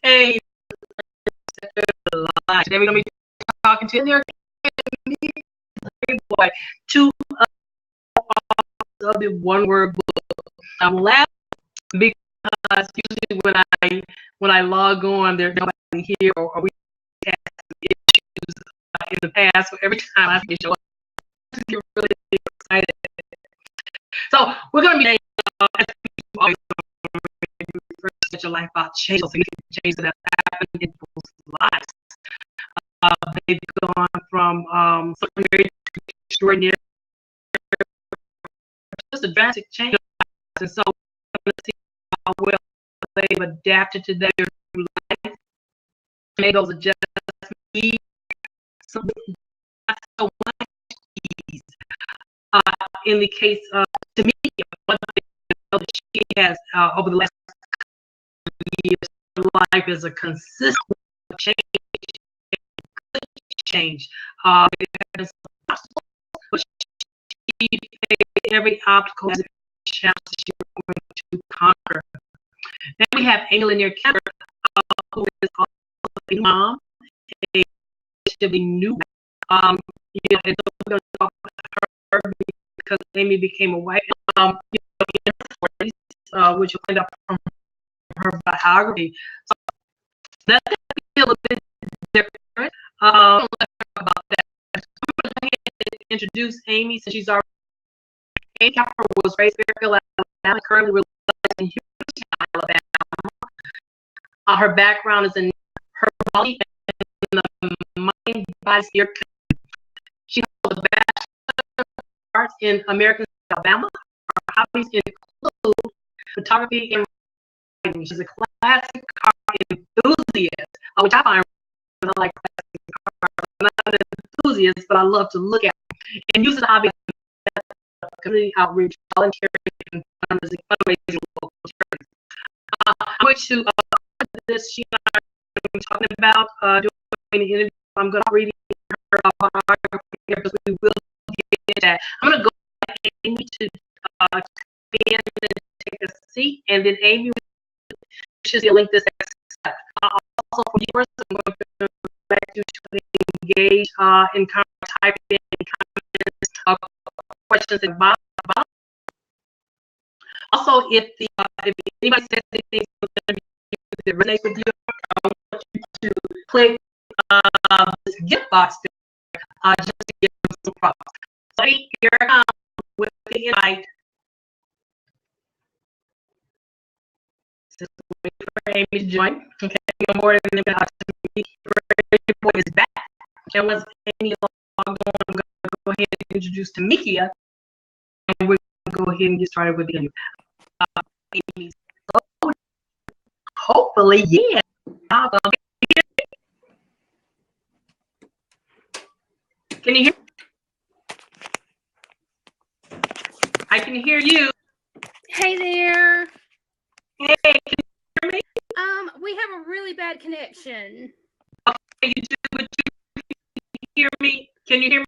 Hey, every time we talking to there, Brayboy, two of the one word book. I'm laughing because usually when I log on, there's nobody here, or we have issues in the past. So every time I show up, I get really excited. So we're gonna be as we always refer to your life about change, so significant change that have happened in people's lives. They've gone from extraordinary to extraordinary, just a drastic change. And so we're going to see how well they've adapted to their life, made those adjustments, so not so much ease. In the case of Timekia, one thing that she has over the last years, her life is a consistent change. Change. But she faced every obstacle as a challenge that she was going to conquer. Then we have Aimee Lanier, who is also a mom, a relatively new. And so we're going to talk about her because Aimee became a wife in her 40s, which you'll find out from her biography. So that's going to be a little bit different. Let's talk about that. I'm going to go ahead and introduce Aimee since she's already. Aimee was raised in Fairfield, Alabama, currently resides in Houston, Alabama. Her background is in her body and the mind, body, spirit. She holds a Bachelor of Arts in American Alabama. Her hobbies include photography and writing. She's a classic car enthusiast, which I find I like classic cars. I'm not an enthusiast, but I love to look at them. And uses the hobby as community outreach, volunteering, and fundraising local charities. I'm going to this she and I are talking about doing the interview. I'm going to read her biography because we will get into that. I'm going to go to Aimee to come in and take a seat, and then Aimee should see a link this next. Also for viewers, I'm going to invite you to engage in typing in comments, questions and about. Also, if anybody says anything that resonates with you, I want you to click this gift box there, just to give them some props. So here I come with the invite. Just wait for Aimee to join. Okay, no more than Brayboy is back. And once Aimee is logged on, I'm going to go ahead and introduce Timekia, and we're going to go ahead and get started with the interview. Hopefully, yeah. Can you hear? I can hear you. Hey there. Hey, can you hear me? We have a really bad connection. Okay, you do, but you can hear me? Can you hear me?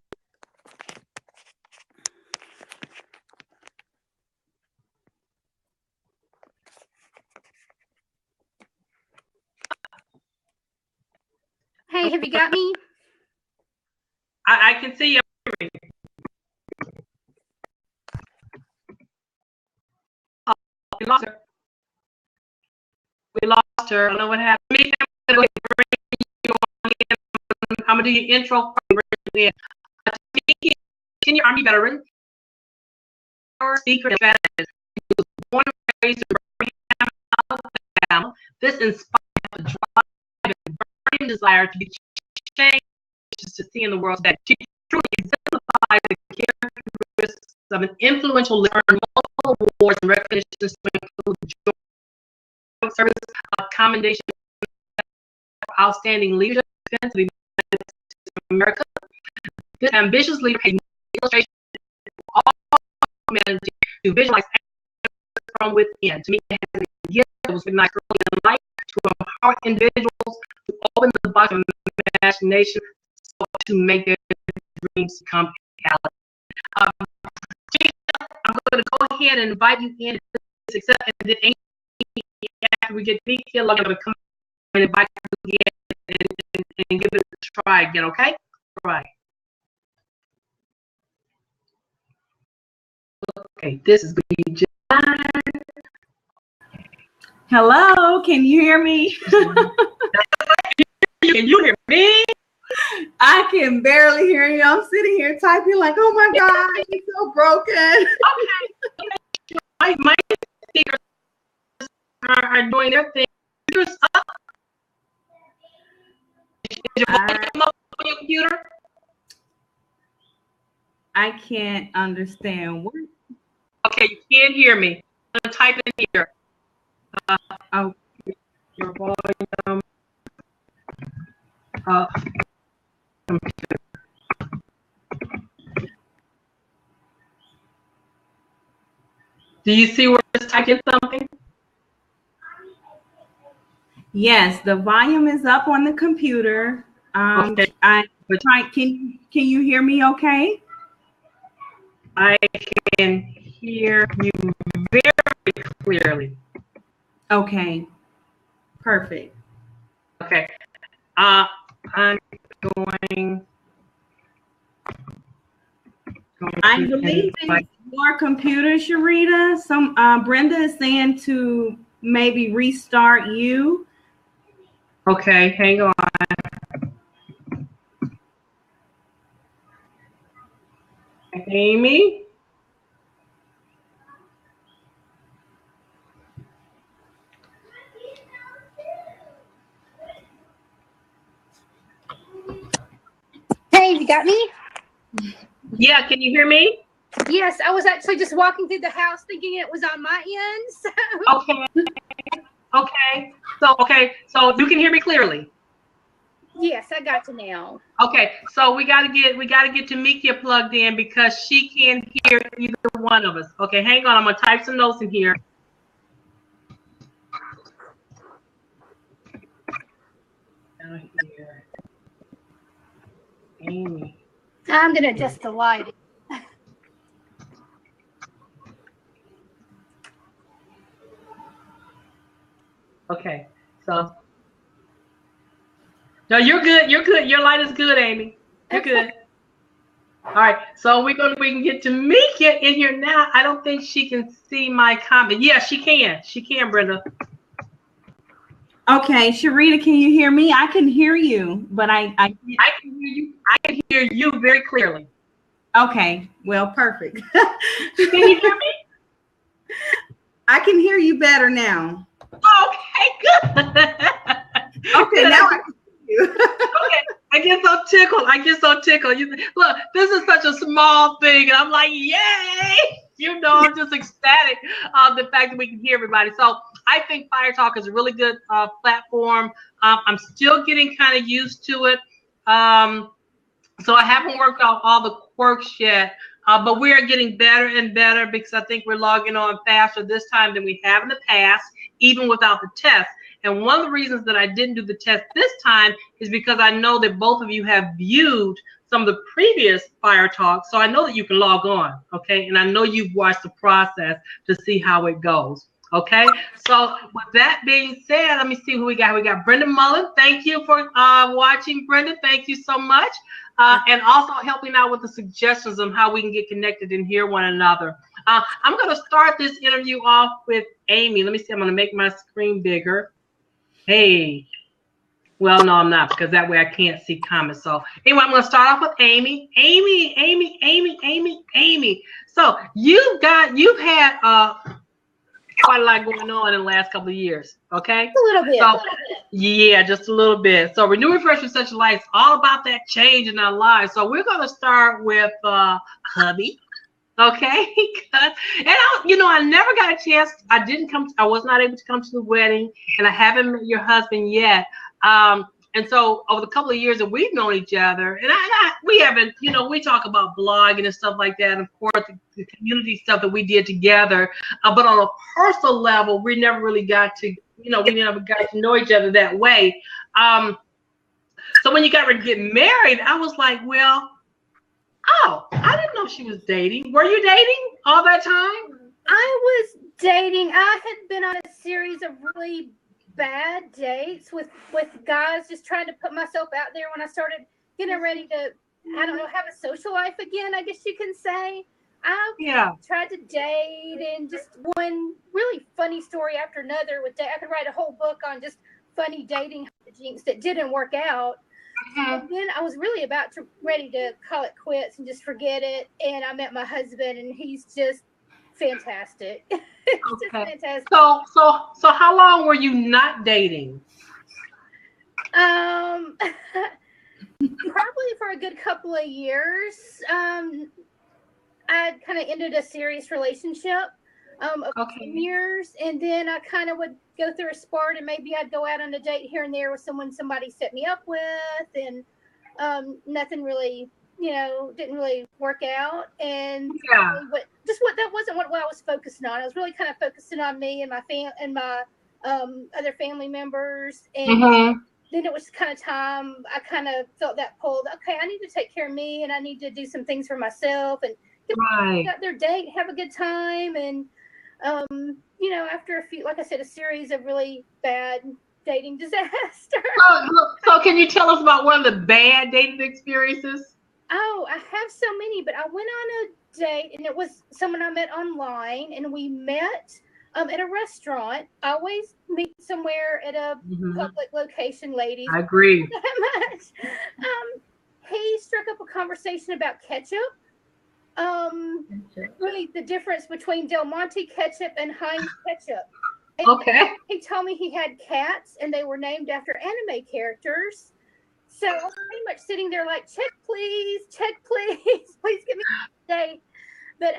Hey, have you got me? I can see you. Oh, we lost her. We lost her. I don't know what happened. I'm going to bring you on in. I'm going to do your intro. Can you Army veteran? Speaker and strategist. He was born and raised in Birmingham, Alabama. This inspired the drive and burning desire to be changed, to see in the world that she truly exemplifies the characteristics of an influential leader, multiple awards and recognitions to include joint service, commendation for outstanding leadership in the United States of America. This ambitious leader has illustration of all humanity to visualize from within. To me, it has a gift that was recognized early in life to empower individuals to open the box of imagination to make their dreams come reality. I'm going to go ahead and invite you in to success, and then after we get Timekia, I'm going to come and invite you again and give it a try again, okay? All right. Okay, this is going to be Hello, can you hear me? Can you hear me? I can barely hear you. I'm sitting here typing like, oh my God, he's so broken. Okay. My speakers are doing their thing. Computers up. Is your volume up on your computer? I can't understand what. Okay, you can't hear me. I'm going to type in here. Oh, Your volume up. Do you see where it's typing something? yes, the volume is up on the computer. Okay. Can you hear me okay? I can hear you very clearly. Okay, perfect. Okay. I'm going I believe it's your computer, Sharita. Brenda is saying to maybe restart you. Okay, hang on. Aimee? Hey, you got me? Yeah, can you hear me? Yes, I was actually just walking through the house thinking it was on my end. So. Okay. Okay. So you can hear me clearly. Yes, I got you now. Okay. So we gotta get Timekia plugged in because she can't hear either one of us. Okay, hang on. I'm gonna type some notes in here. Down here. Aimee. I'm gonna adjust the lighting. Okay. So no, you're good. You're good. Your light is good, Aimee. You're good. All right, so we can get Timekia in here now. I don't think she can see my comment. Yeah, she can. She can, Brenda. Okay, Sharita, can you hear me? I can hear you, but I can hear you. I can hear you very clearly. Okay, well, perfect. Can you hear me? I can hear you better now. Okay, good. Okay, now I can hear you. Okay, I get so tickled. Look, this is such a small thing, and I'm like, yay! You know, I'm just ecstatic of the fact that we can hear everybody. So I think Fire Talk is a really good platform. I'm still getting kind of used to it. So I haven't worked out all the quirks yet, but we are getting better and better because I think we're logging on faster this time than we have in the past, even without the test. And one of the reasons that I didn't do the test this time is because I know that both of you have viewed some of the previous Fire Talks, so I know that you can log on, okay? And I know you've watched the process to see how it goes. Okay, so with that being said, let me see who we got. We got Brenda Mullen. Thank you for watching, Brenda. Thank you so much. And also helping out with the suggestions on how we can get connected and hear one another. I'm going to start this interview off with Aimee. Let me see. I'm going to make my screen bigger. Hey. Well, no, I'm not, because that way I can't see comments. So anyway, I'm going to start off with Aimee. Aimee. So you've had quite a lot going on in the last couple of years, okay? A little bit. So, yeah, just a little bit. So Renew, Refresh, and Such Life is all about that change in our lives. So we're going to start with hubby, okay? And I never got a chance. I was not able to come to the wedding, and I haven't met your husband yet. And so over the couple of years that we've known each other, and we haven't, we talk about blogging and stuff like that, and of course the community stuff that we did together. But on a personal level, we never really got to, we never got to know each other that way. So when you got ready to get married, I was like, well, I didn't know she was dating. Were you dating all that time? I was dating. I had been on a series of really bad dates with guys, just trying to put myself out there when I started getting ready to, I don't know, have a social life again, I guess you can say. I tried to date, and just one really funny story after another with I could write a whole book on just funny dating jinx that didn't work out. And then I was really ready to call it quits and just forget it. And I met my husband, and he's just fantastic. Just fantastic. So how long were you not dating? Probably for a good couple of years. I kind of ended a serious relationship of 10 years, and then I kind of would go through a spurt, and maybe I'd go out on a date here and there with somebody set me up with, and nothing really, didn't really work out. And that wasn't what I was focusing on. I was really kind of focusing on me and my other family members, and then it was kind of time. I kind of felt that pull. Okay, I need to take care of me, and I need to do some things for myself, and get their date, have a good time. And after a series of really bad dating disasters. So can you tell us about one of the bad dating experiences? Oh, I have so many, but I went on a date, and it was someone I met online, and we met at a restaurant. I always meet somewhere at a public location, ladies. I agree. That much. He struck up a conversation about ketchup. Really the difference between Del Monte ketchup and Heinz ketchup. And he told me he had cats, and they were named after anime characters. So I was pretty much sitting there like, check please, please give me a date. But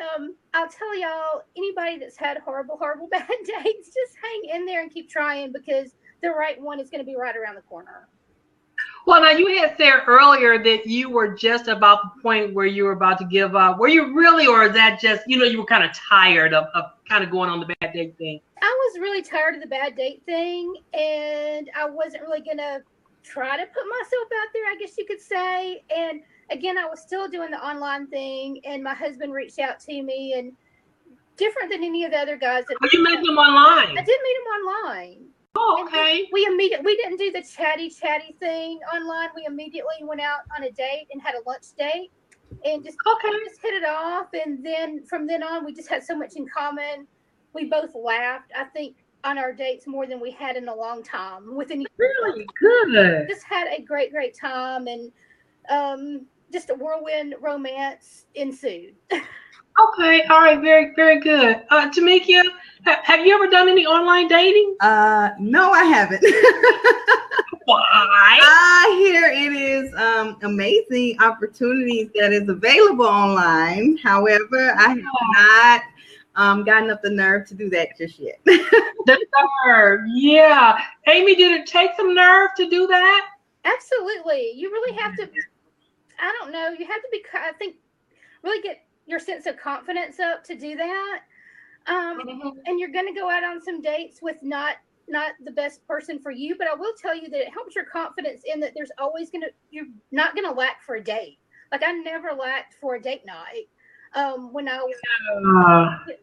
I'll tell y'all, anybody that's had horrible bad dates, just hang in there and keep trying, because the right one is going to be right around the corner. Well, now you had said earlier that you were just about the point where you were about to give up. Were you really, or is that just, you were kind of tired of kind of going on the bad date thing? I was really tired of the bad date thing, and I wasn't really going to try to put myself out there, I guess you could say. And again, I was still doing the online thing, and my husband reached out to me, and different than any of the other guys. You met them online? I did meet him online. Oh, okay. We didn't do the chatty thing online. We immediately went out on a date and had a lunch date, and just hit it off. And then from then on, we just had so much in common. We both laughed, I think, on our dates more than we had in a long time. Really good. Just had a great time, and just a whirlwind romance ensued. Okay, all right, very, very good. Timekia, have you ever done any online dating? No, I haven't. Why? I hear it is amazing opportunities that is available online. However, I have not gotten up the nerve to do that just yet. The nerve, yeah. Aimee, did it take some nerve to do that? Absolutely. You really have to, I don't know, you have to be, I think, really get your sense of confidence up to do that. And you're going to go out on some dates with not the best person for you, but I will tell you that it helps your confidence in that there's always you're not going to lack for a date. Like, I never lacked for a date night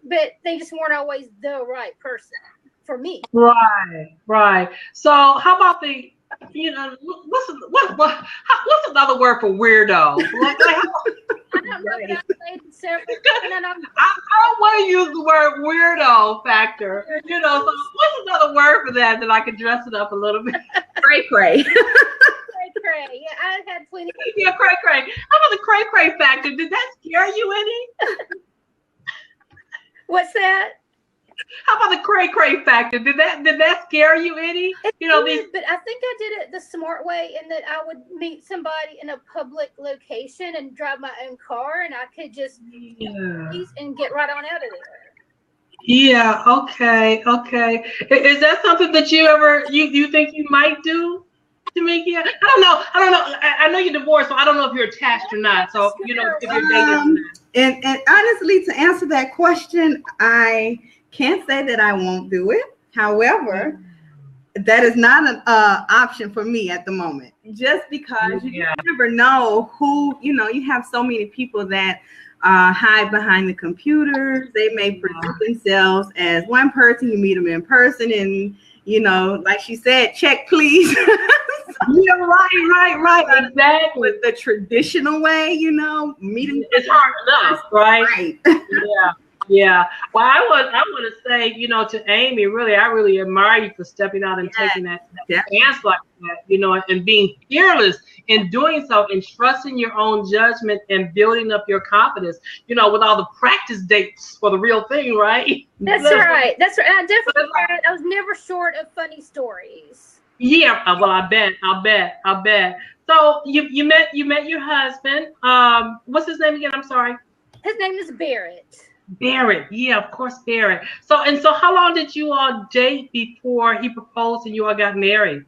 but they just weren't always the right person for me. Right. So how about the, what's another word for weirdo? I don't know, but I've played several. I don't want to use the word weirdo factor. So what's another word for that I can dress it up a little bit? Cray. Cray. Yeah, I had plenty. Yeah, cray. How about the cray factor? Did that scare you any? What's that? How about the cray factor? Did that scare you any? But I think I did it the smart way, in that I would meet somebody in a public location and drive my own car, and I could just and get right on out of there. Yeah. Okay. Is that something that you think you might do, Timekia? I don't know. I know you're divorced, so I don't know if you're attached or not. So if you're dating. And honestly, to answer that question, I can't say that I won't do it. However, that is not an option for me at the moment. Just because you never know who, you have so many people that hide behind the computers. They may present themselves as one person. You meet them in person, and you know, like she said, check please. Yeah, right. Exactly. With the traditional way, you know, meeting. It's hard enough, right? Right. Yeah. Well, I want to say, you know, to Aimee, really, I really admire you for stepping out and taking that chance like that, you know, and being fearless in doing so, and trusting your own judgment and building up your confidence, you know, with all the practice dates for the real thing, right? That's right. I definitely, I was never short of funny stories. Yeah. Well, I bet. So you met your husband. What's his name again? I'm sorry. His name is Barrett. Barrett, yeah, of course, Barrett. So how long did you all date before he proposed and you all got married?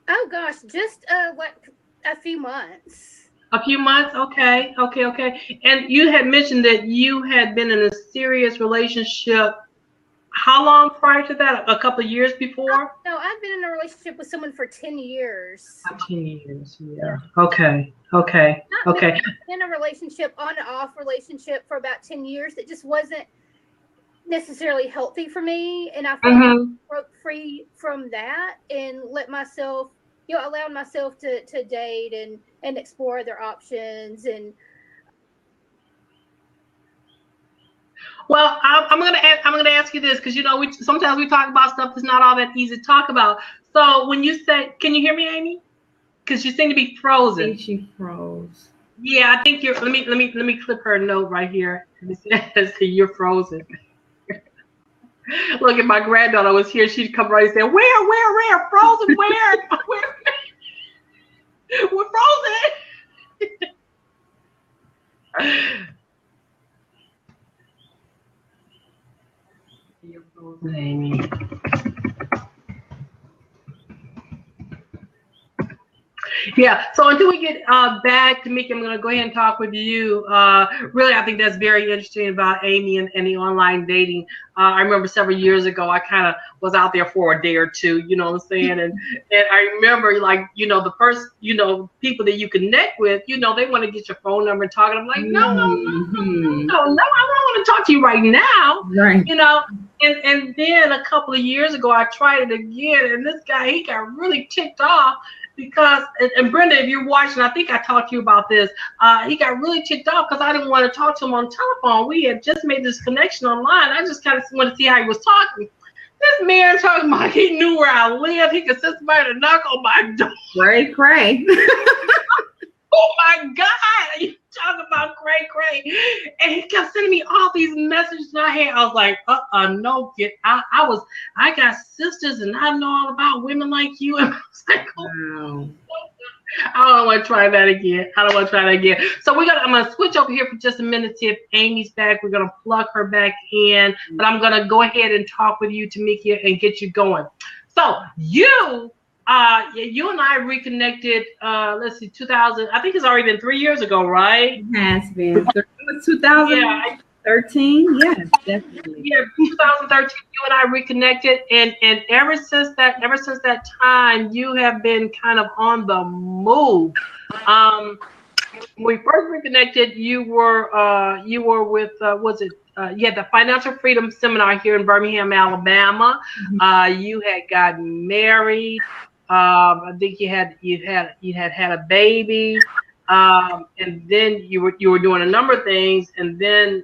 Oh gosh, just a few months. A few months, okay. And you had mentioned that you had been in a serious relationship. How long prior to that? A couple of years before? No, I've been in a relationship with someone for 10 years. 10 years, yeah. Okay. In a relationship, on and off relationship for about 10 years. It just wasn't necessarily healthy for me. And I broke free from that and let myself, you know, allowed myself to date and explore other options. And well, I'm gonna ask you this, because you know sometimes we talk about stuff that's not all that easy to talk about. So when you say, can you hear me, Aimee? Because you seem to be frozen. I think she froze. Yeah, I think you're. Let me clip her note right here. It says you're frozen. Look, if my granddaughter was here, she'd come right and say, "Where? Frozen? Where? We're frozen." You're frozen, Aimee. Yeah. So until we get back to Mickey, I'm going to go ahead and talk with you. Really, I think that's very interesting about Aimee and the online dating. I remember several years ago, I kind of was out there for a day or two, you know what I'm saying? And I remember, like, you know, the first, you know, people that you connect with, you know, they want to get your phone number and talk. And I'm like, no, I don't want to talk to you right now. Right. You know, and then a couple of years ago, I tried it again. And this guy, he got really ticked off. Because, and Brenda, if you're watching, I think I talked to you about this. He got really ticked off because I didn't want to talk to him on telephone. We had just made this connection online. I just kind of wanted to see how he was talking. This man talking about he knew where I lived. He could send somebody to knock on my door. Cray. Oh my God, you talking about cray. And he kept sending me all these messages. I was like, no, I got sisters and I know all about women like you. And I was like, wow. I don't want to try that again. So I'm going to switch over here for just a minute, see if Aimee's back. We're going to plug her back in, but I'm going to go ahead and talk with you, Timekia, and get you going. So you and I reconnected, let's see, 2000, I think it's already been 3 years ago, right? It has been. It was 2013. Yes, definitely. Yeah, 2013, you and I reconnected, and ever since that time, you have been kind of on the move. When we first reconnected, you were with, you had the Financial Freedom Seminar here in Birmingham, Alabama. You had gotten married. I think you had a baby, and then you were doing a number of things, and then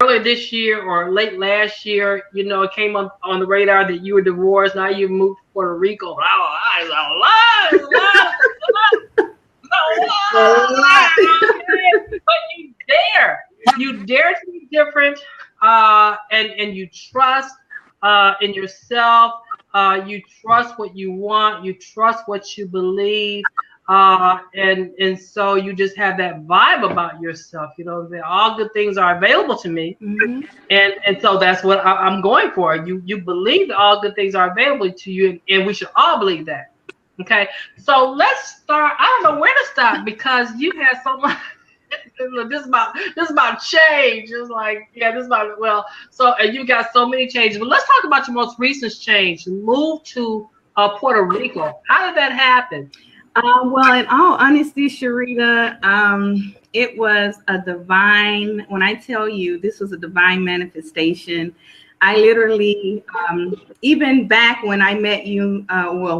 earlier this year or late last year, you know, it came on the radar that you were divorced. Now you moved to Puerto Rico. But you dare to be different, and you trust in yourself. You trust what you want. You trust what you believe. And so you just have that vibe about yourself. You know, that all good things are available to me. And so that's what I'm going for. You believe that all good things are available to you, and we should all believe that. Okay, so let's start. I don't know where to start because you had so much. This is about change. It's like, yeah, this is about, well, so, and you got so many changes. But let's talk about your most recent change. Move to Puerto Rico. How did that happen? Well, in all honesty, Sharita, it was a divine, when I tell you this was a divine manifestation, I literally, even back when I met you,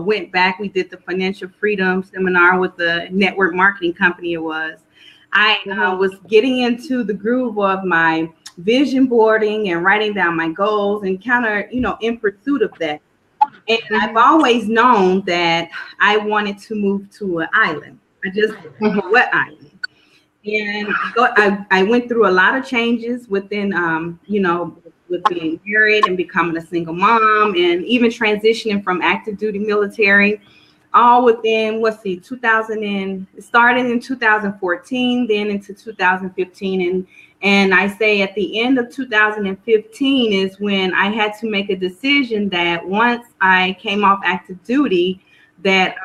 went back, we did the financial freedom seminar with the network marketing company it was. I was getting into the groove of my vision boarding and writing down my goals and kind of, in pursuit of that. And I've always known that I wanted to move to an island. I just didn't know what island. And I went through a lot of changes within, with being married and becoming a single mom and even transitioning from active duty military, all within, it started in 2014, then into 2015. And I say at the end of 2015 is when I had to make a decision that once I came off active duty, that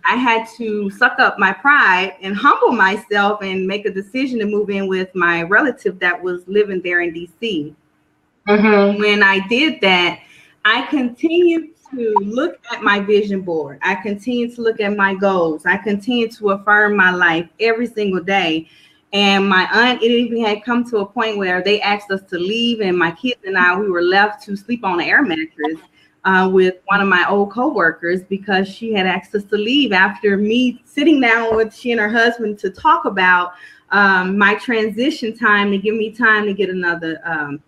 I had to suck up my pride and humble myself and make a decision to move in with my relative that was living there in DC. When I did that, I continued to look at my vision board. I continued to look at my goals. I continued to affirm my life every single day. And my aunt, it even had come to a point where they asked us to leave, and my kids and I, we were left to sleep on an air mattress with one of my old coworkers because she had asked us to leave after me sitting down with she and her husband to talk about my transition time, to give me time to get another,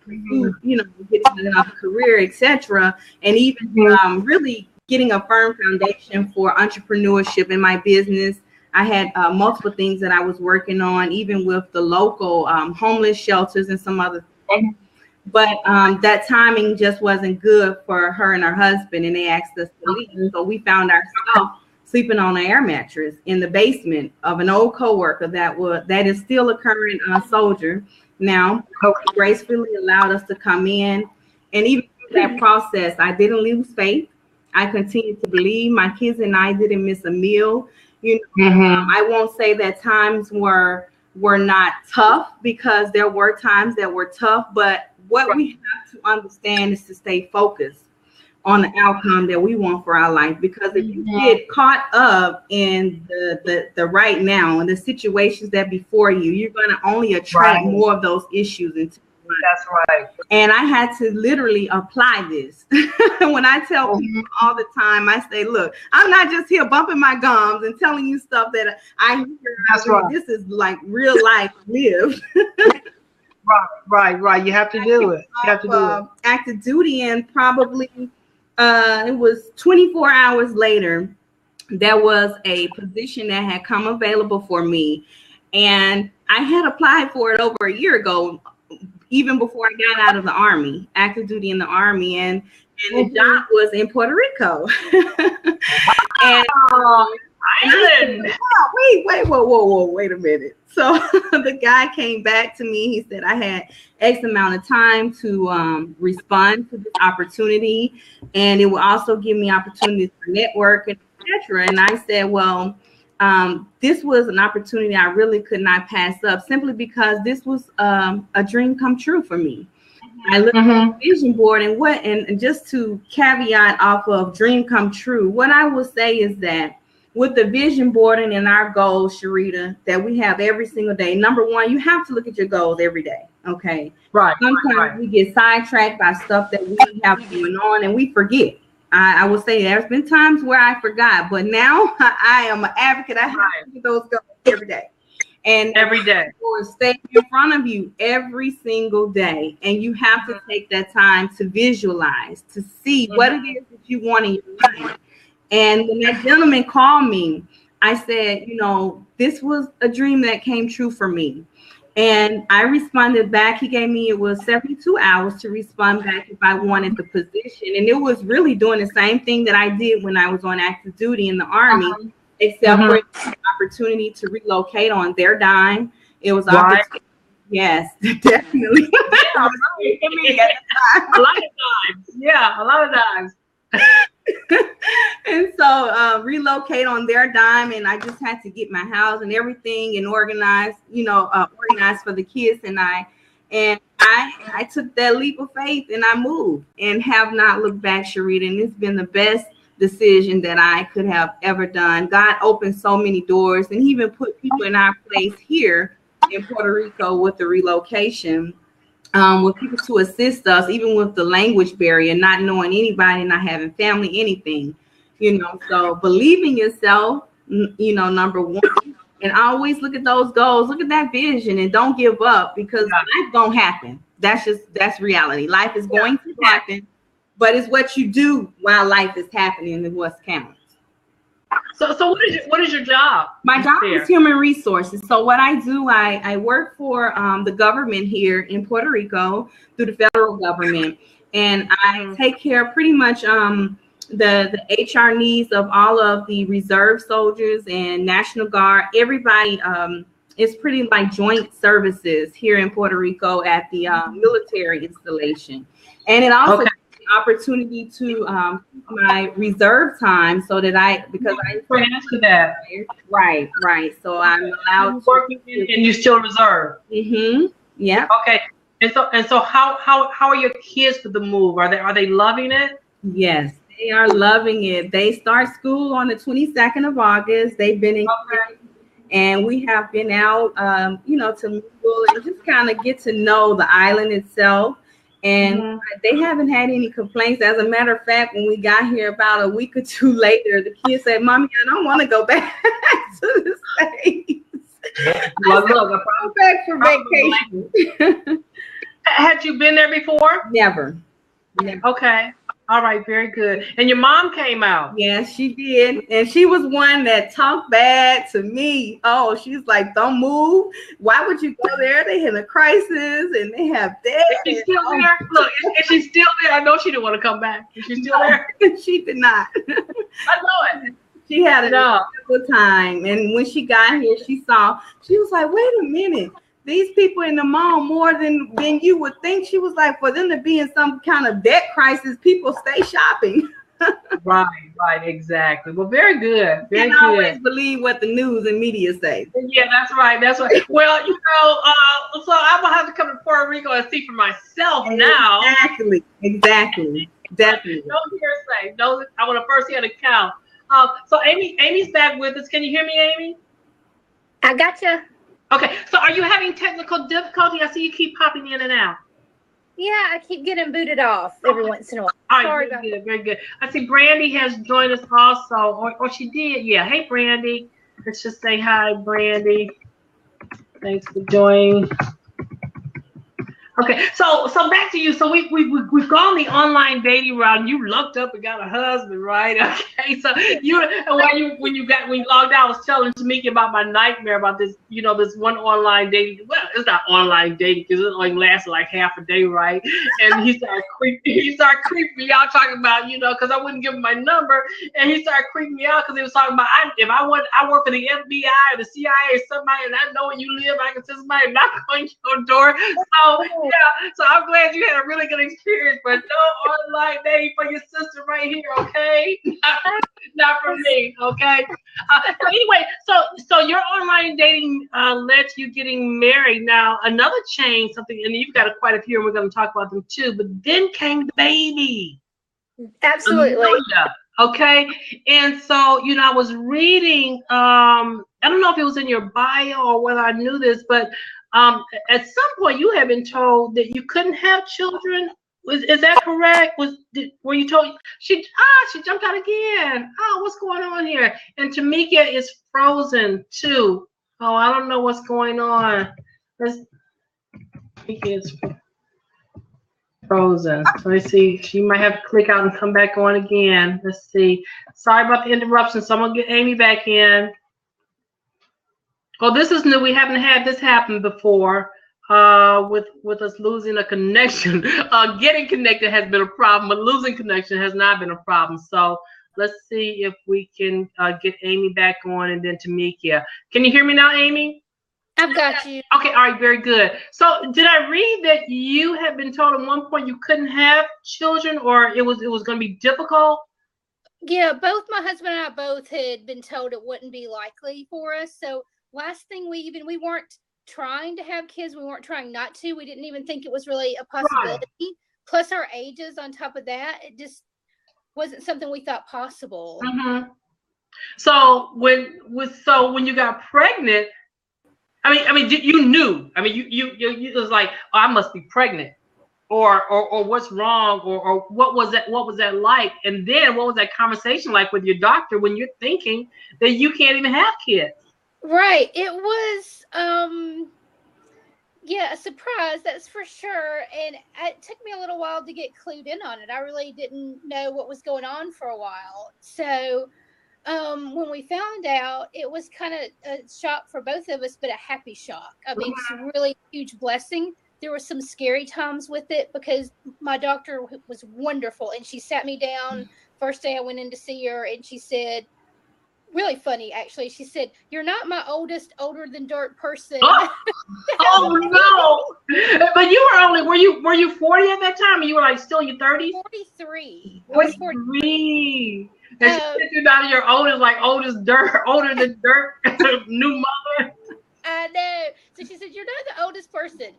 get another career, etc. And even really getting a firm foundation for entrepreneurship in my business. I had multiple things that I was working on, even with the local homeless shelters and some other things. But that timing just wasn't good for her and her husband, and they asked us to leave. So we found ourselves sleeping on an air mattress in the basement of an old coworker that is still a current soldier now. Gracefully allowed us to come in, and even through that process, I didn't lose faith. I continued to believe. My kids and I didn't miss a meal. I won't say that times were not tough, because there were times that were tough, but what we have to understand is to stay focused on the outcome that we want for our life. Because if you get caught up in the right now and the situations that before you, you're going to only attract more of those issues into your life. That's right. And I had to literally apply this. When I tell people all the time, I say, look, I'm not just here bumping my gums and telling you stuff that I hear. That's right. This is like real life lived. Right. You have to do it. You have to do it. Active duty, and probably it was 24 hours later, there was a position that had come available for me, and I had applied for it over a year ago, even before I got out of the Army, active duty in the Army, and the job was in Puerto Rico. And Island. Wait a minute. So the guy came back to me. He said I had X amount of time to respond to this opportunity, and it will also give me opportunities for network, etc. And I said, well, this was an opportunity I really could not pass up, simply because this was a dream come true for me. I looked at the vision board, and just to caveat off of dream come true, what I will say is that with the vision boarding and our goals, Sharita, that we have every single day, number one, you have to look at your goals every day. Okay. Right. Sometimes we get sidetracked by stuff that we have going on and we forget. I will say there's been times where I forgot, but now I am an advocate. I have to look at those goals every day. And every day, or stay in front of you every single day, and you have to take that time to visualize, to see what it is that you want in your life. And when that gentleman called me, I said, this was a dream that came true for me. And I responded back. He gave me, it was 72 hours to respond back if I wanted the position. And it was really doing the same thing that I did when I was on active duty in the Army, except for the opportunity to relocate on their dime. It was yes, definitely. Yeah, a lot of times. Yeah, a lot of times. And so relocate on their dime, and I just had to get my house and everything and organized for the kids, and I took that leap of faith and I moved and have not looked back, Sharita, and it's been the best decision that I could have ever done. God opened so many doors, and he even put people in our place here in Puerto Rico with the relocation. with people to assist us, even with the language barrier, not knowing anybody, not having family, anything, you know. So believe in yourself, you know, number one, and always look at those goals, look at that vision, and don't give up, because life gonna happen. That's reality. Life is going to happen, but it's what you do while life is happening and what's counts. So what is your job? My job is human resources. So what I do, I work for the government here in Puerto Rico through the federal government, and I take care of pretty much the HR needs of all of the reserve soldiers and National Guard. Everybody is pretty like joint services here in Puerto Rico at the military installation, and it also opportunity to my reserve time, so that right, so I'm allowed to working and you still reserve. Yeah. Okay. And so how are your kids with the move? Are they loving it? Yes, they are loving it. They start school on the 22nd of August. They've been in and we have been out you know, to mingle and just kind of get to know the island itself. And they haven't had any complaints. As a matter of fact, when we got here about a week or two later, the kids said, "Mommy, I don't want to go back to the States. Go back for vacation." Had you been there before? Never. Okay. All right. Very good. And your mom came out. Yes, she did. And she was one that talked bad to me. Oh, she's like, "Don't move. Why would you go there? They in a crisis and they have death." Is she still there? Look, is she still there? I know she didn't want to come back. Is she still there? She did not. I know it. She had a good time. And when she got here, she was like, "Wait a minute. These people in the mall more than you would think." She was like, for them to be in some kind of debt crisis, people stay shopping. Right, exactly. Well, very good. Very good. Always believe what the news and media say. Yeah, that's right. Well, you know, so I'm gonna have to come to Puerto Rico and see for myself now. Exactly. Definitely. No hearsay. No, I want to first hear the count. So Amy's back with us. Can you hear me, Aimee? I gotcha. Okay, so are you having technical difficulty? I see you keep popping in and out. Yeah, I keep getting booted off every once in a while. All right, very good. I see Brandy has joined us also, or she did. Yeah, hey Brandy. Let's just say hi, Brandy. Thanks for joining. Okay, so back to you. So we've gone the online dating route. You looked up and got a husband, right? Okay, so when you logged out, I was telling Timekia about my nightmare about this. You know, this one online dating. Well, it's not online dating because it only lasted like half a day, right? And he started creeping me out, talking about, you know, because I wouldn't give him my number, and he started creeping me out because he was talking about I work for the FBI or the CIA or somebody, and I know where you live. I can send somebody knock on your door. So. Yeah, so I'm glad you had a really good experience, but no online dating for your sister right here, okay? Not for me, okay? So anyway, so your online dating led to you getting married. Now, another change, something, and you've got quite a few, and we're going to talk about them too, but then came the baby. Absolutely. Okay, and so, you know, I was reading, I don't know if it was in your bio or whether I knew this, but at some point you have been told that you couldn't have children. Is that correct? Were you told she jumped out again? Oh, what's going on here? And Timekia is frozen too. Oh, I don't know what's going on. Timekia is frozen. So let's see. She might have to click out and come back on again. Let's see. Sorry about the interruption. So I'm gonna get Aimee back in. Oh, this is new. We haven't had this happen before. With us losing a connection. Getting connected has been a problem, but losing connection has not been a problem. So let's see if we can get Aimee back on, and then Timekia. Can you hear me now, Aimee? I've got you. Okay, all right, very good. So did I read that you had been told at one point you couldn't have children, or it was going to be difficult? Yeah, both my husband and I both had been told it wouldn't be likely for us. So last thing we weren't trying to have kids. We weren't trying not to. We didn't even think it was really a possibility. Right. Plus our ages on top of that, it just wasn't something we thought possible. Mm-hmm. So when you got pregnant, You knew. You it was like, oh, I must be pregnant, or what's wrong, or what was that like? And then what was that conversation like with your doctor when you're thinking that you can't even have kids? Right. It was yeah, a surprise, that's for sure. And it took me a little while to get clued in on it. I really didn't know what was going on for a while. So when we found out, it was kind of a shock for both of us, but a happy shock. I mean, it's a really huge blessing. There were some scary times with it because my doctor was wonderful, and she sat me down first day I went in to see her, and she said, really funny actually, she said, "You're not my oldest older than dirt person." Oh no! But you were only, were you 40 at that time? Or you were like still in your 30s? 43. 43. And she said you're not your oldest, like oldest dirt, older than dirt, new mother. I know. So she said, "You're not the oldest person."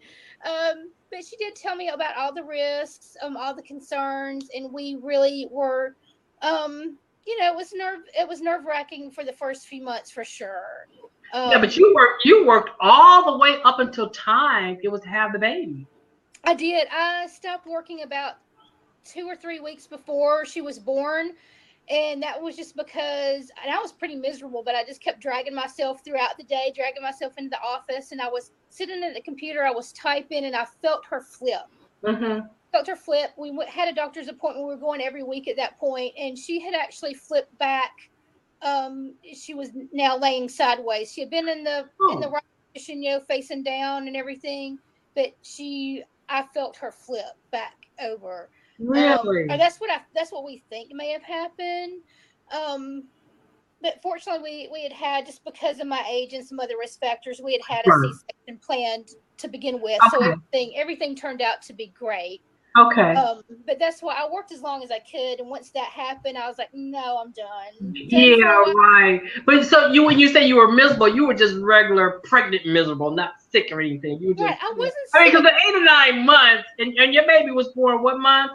But she did tell me about all the risks, all the concerns, and we really were, it was nerve wracking for the first few months for sure. Yeah, but you worked all the way up until time it was to have the baby. I did. I stopped working about 2 or 3 weeks before she was born. And that was just because, and I was pretty miserable, but I just kept dragging myself throughout the day, dragging myself into the office. And I was sitting at the computer, I was typing, and I felt her flip. Mm-hmm. Felt her flip. We had a doctor's appointment. We were going every week at that point, and she had actually flipped back. She was now laying sideways. She had been in the right position, facing down and everything, but I felt her flip back over. Really? Or that's what we think may have happened. But fortunately, we had just because of my age and some other risk factors, we had a C-section planned to begin with. Okay. So everything turned out to be great. Okay. But that's why I worked as long as I could, and once that happened, I was like, no, I'm done. Yeah, right. But so when you say you were miserable, you were just regular pregnant miserable, not sick or anything. You were just, right. I wasn't sick. Because the 8 or 9 months, and your baby was born what month?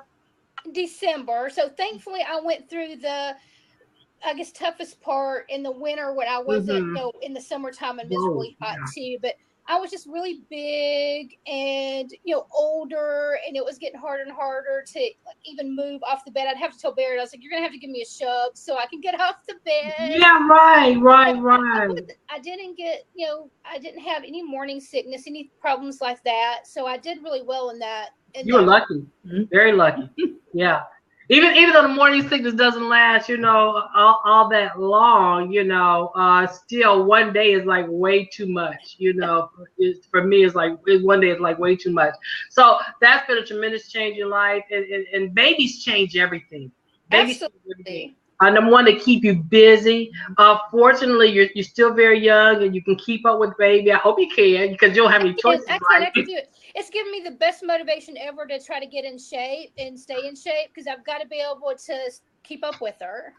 December. So thankfully, I went through the, I guess, toughest part in the winter when I wasn't, in the summertime and miserably hot too. But I was just really big and, older, and it was getting harder and harder to even move off the bed. I'd have to tell Barrett, I was like, "You're going to have to give me a shove so I can get off the bed." Yeah, right. I didn't get, I didn't have any morning sickness, any problems like that. So I did really well in that. You were lucky. Very lucky. Yeah. Even though the morning sickness doesn't last, all that long, still one day is like way too much, for me, it's like one day is like way too much. So that's been a tremendous change in life, and babies change everything. Babies change everything. Number one, they keep you busy. Fortunately, you're still very young and you can keep up with baby. I hope you can, because you don't have any choices. I can do it. It's given me the best motivation ever to try to get in shape and stay in shape, because I've got to be able to keep up with her.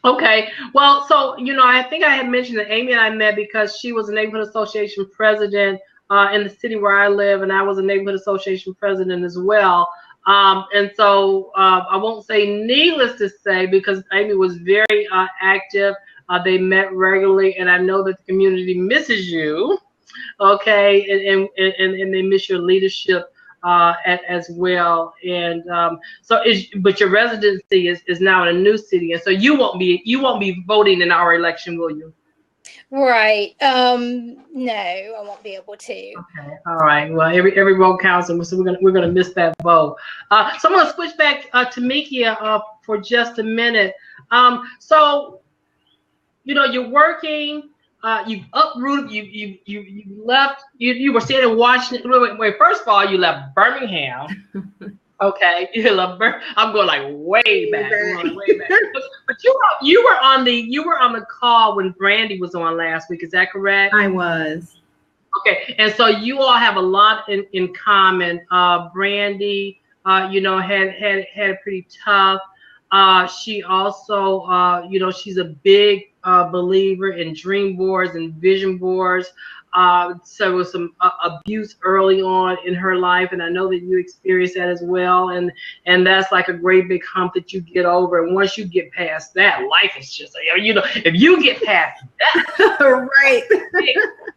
Okay. Well, so, I think I had mentioned that Aimee and I met because she was a neighborhood association president in the city where I live, and I was a neighborhood association president as well. And so I won't say needless to say, because Aimee was very active. They met regularly, and I know that the community misses you. Okay, and they miss your leadership as well. And but your residency is now in a new city, and so you won't be voting in our election, will you? Right. No, I won't be able to. Okay. All right. Well, every vote counts, and so we're gonna miss that vote. So I'm gonna switch back to Timekia for just a minute. So you're working. You uprooted. You left. You were staying in Washington. Wait. First of all, you left Birmingham. Okay, I'm going like way back. But you were on the call when Brandy was on last week. Is that correct? I was. Okay, and so you all have a lot in common. Brandy, had it pretty tough. She also, she's a big believer in dream boards and vision boards. So there was some abuse early on in her life, and I know that you experienced that as well. And that's like a great big hump that you get over. And once you get past that, life is just, if you get past that, Right.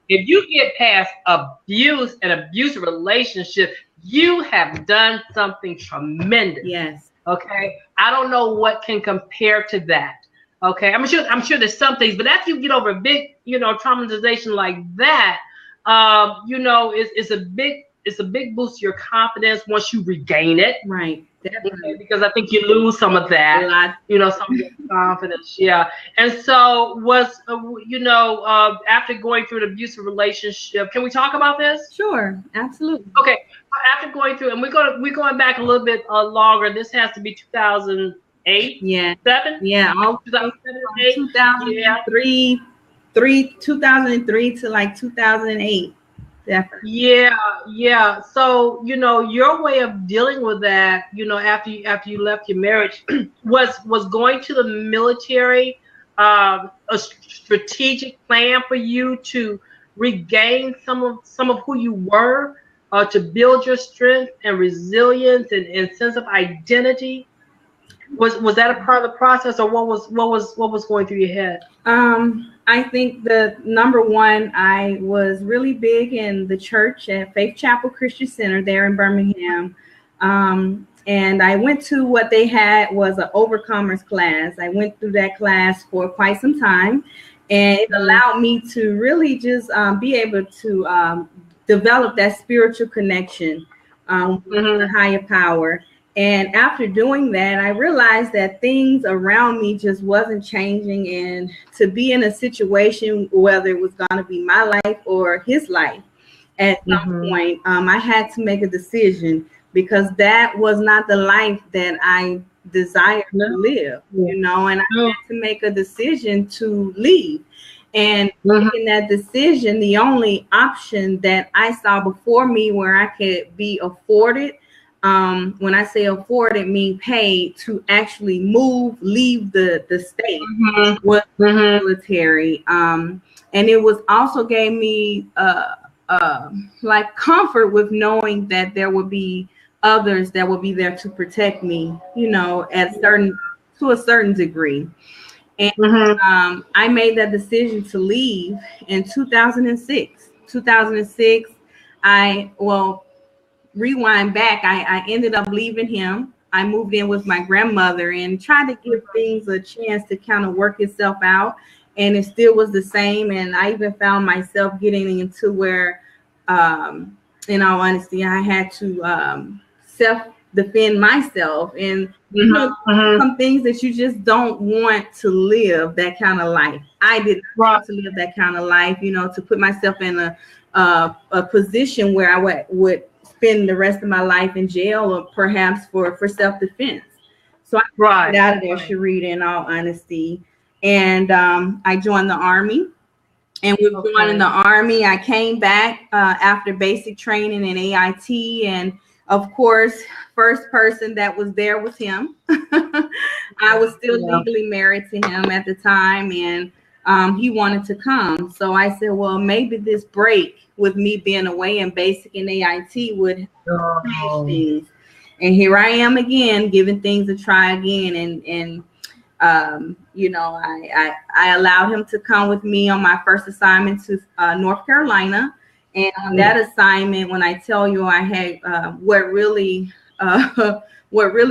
if you get past abuse and abusive relationship, you have done something tremendous. Yes. Okay. I don't know what can compare to that. Okay. I'm sure there's some things, but after you get over a big, traumatization like that, it's a big boost to your confidence once you regain it. Right. Okay, because I think you lose some of that, some of your confidence. Yeah. And so after going through an abusive relationship, can we talk about this? Sure. Absolutely. Okay. After going through, and we're going back a little bit longer. This has to be 2008. Yeah. 7. Yeah. All 2008. 2003, 2003 to like 2008. Definitely. Yeah. So, your way of dealing with that, after you left your marriage was going to the military, a strategic plan for you to regain some of who you were, to build your strength and resilience and sense of identity. Was that a part of the process, or what was going through your head? I think the number one, I was really big in the church at Faith Chapel Christian Center there in Birmingham. And I went to what they had was an overcomers class. I went through that class for quite some time, and it allowed me to really just be able to develop that spiritual connection with the higher power. And after doing that, I realized that things around me just wasn't changing. And to be in a situation, whether it was going to be my life or his life, at some point, I had to make a decision, because that was not the life that I desired to live, and I had to make a decision to leave. And making that decision, the only option that I saw before me where I could be afforded, when I say afford, it means paid to actually leave the state, was military. And it was also gave me like comfort with knowing that there would be others that would be there to protect me, to a certain degree. And I made that decision to leave in 2006. 2006, rewind back, I ended up leaving him. I moved in with my grandmother and tried to give things a chance to kind of work itself out, and it still was the same. And I even found myself getting into where, in all honesty, I had to self-defend myself, and some things that you just don't want to live that kind of life. I did not want to live that kind of life, to put myself in a position where I would spend the rest of my life in jail, or perhaps for self-defense. So I got out of there, Sharita, in all honesty. And I joined the Army. And with joining the Army, I came back after basic training in AIT. And of course, first person that was there was him. I was still legally married to him at the time, and he wanted to come. So I said, well, maybe this break with me being away in basic and AIT would change things. And here I am again, giving things a try again. And I allowed him to come with me on my first assignment to North Carolina. And on that assignment, when I tell you I had what really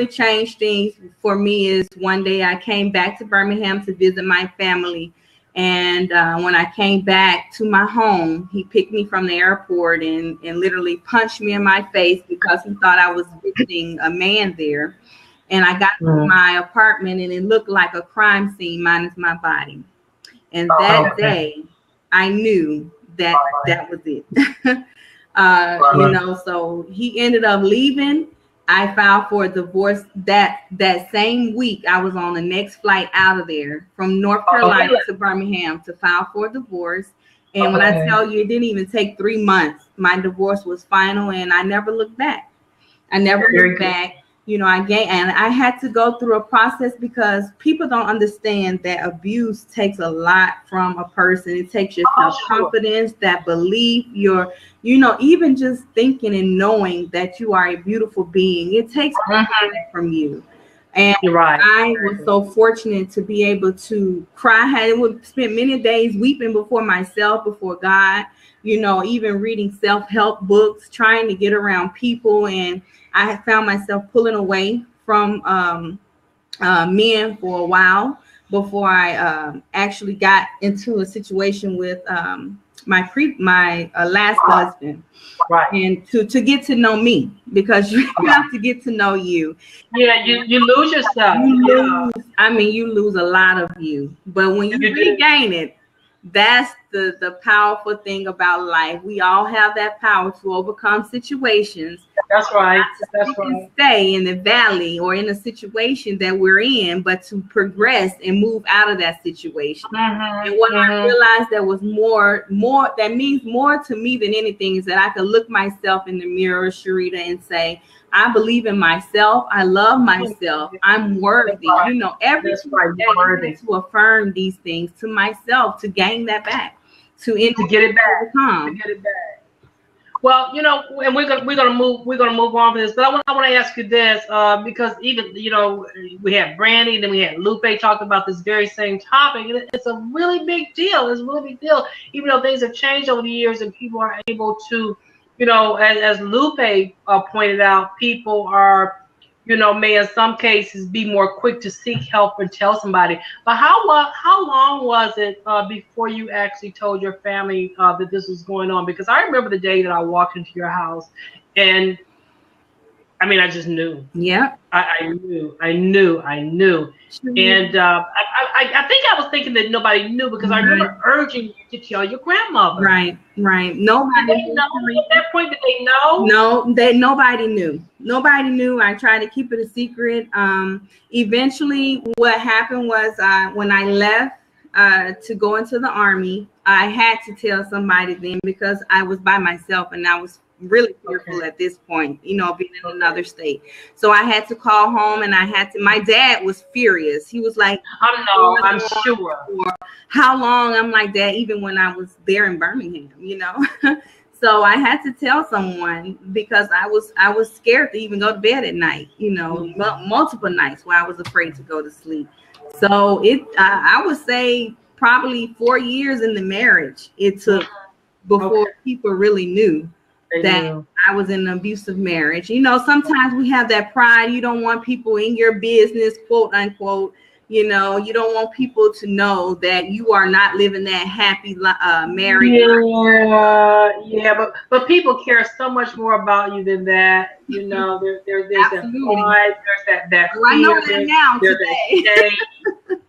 changed things for me is one day I came back to Birmingham to visit my family. And when I came back to my home, he picked me from the airport and literally punched me in my face because he thought I was visiting a man there. And I got to my apartment, and it looked like a crime scene minus my body. And that day, I knew that was it. So he ended up leaving. I filed for a divorce that same week. I was on the next flight out of there from North Carolina to Birmingham to file for a divorce. And when I tell you, it didn't even take 3 months. My divorce was final, and I never looked back. you know, and I had to go through a process because people don't understand that abuse takes a lot from a person. It takes your self-confidence, that belief, your, you know, even just thinking and knowing that you are a beautiful being. It takes that from you. And You're right. I was so fortunate to be able to cry. I would spend many days weeping before myself, before God, you know, even reading self-help books, trying to get around people. And I had found myself pulling away from men for a while before I actually got into a situation with my last husband. Right. And to get to know me, because you have to get to know you. Yeah, you lose yourself. You lose a lot of you. But when you regain it, that's the powerful thing about life. We all have that power to overcome situations. That's right. That's right. Stay in the valley or in a situation that we're in, but to progress and move out of that situation. And what I realized that was more that means more to me than anything is that I could look myself in the mirror, Sharita, and say, I believe in myself. I love myself. I'm worthy. You know, every day to affirm these things to myself, to gain that back, to get it back. To get it back. Well, you know, and we're gonna move on from this, but I want to ask you this, because even, you know, we had Brandy, then we had Lupe talk about this very same topic, and it's a really big deal. It's a really big deal, even though things have changed over the years and people are able to, you know, as Lupe pointed out, people are, you know, may in some cases be more quick to seek help and tell somebody. But how long was it before you actually told your family that this was going on? Because I remember the day that I walked into your house, and I mean, I just knew. Yeah. I knew. And I think I was thinking that nobody knew, because I remember urging you to tell your grandmother. Right. Nobody Did they know at that point? Did they know? No, nobody knew. Nobody knew. I tried to keep it a secret. Eventually, what happened was when I left to go into the Army, I had to tell somebody then, because I was by myself and I was really fearful at this point, you know, being in another state. So I had to call home, and my dad was furious. He was like, I'm sure. How long? I'm like, Dad, even when I was there in Birmingham, you know. So I had to tell someone, because I was scared to even go to bed at night, you know, multiple nights where I was afraid to go to sleep. So I would say probably 4 years in the marriage it took before people really knew that I was in an abusive marriage. You know, sometimes we have that pride. You don't want people in your business, quote unquote. You know, you don't want people to know that you are not living that happy married life. Yeah, but people care so much more about you than that. You know, there's that pride, there's that fear. I know that now today.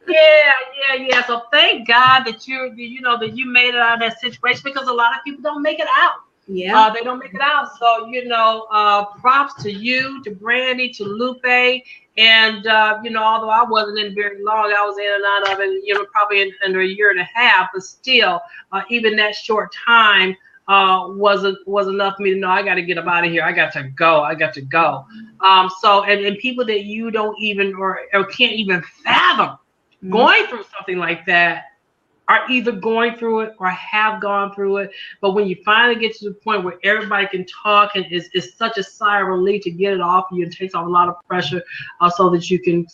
Yeah. So thank God that that you made it out of that situation, because a lot of people don't make it out. Yeah, they don't make it out. So, you know, props to you, to Brandy, to Lupe, and you know, although I wasn't in very long, I was in and out of it, you know, probably under a year and a half, but still, even that short time was enough for me to know I got to get up out of here. I got to go. So, and people that you don't even or can't even fathom going through something like that are either going through it or have gone through it. But when you finally get to the point where everybody can talk, and it's such a sigh of relief to get it off you, and takes off a lot of pressure, so that you can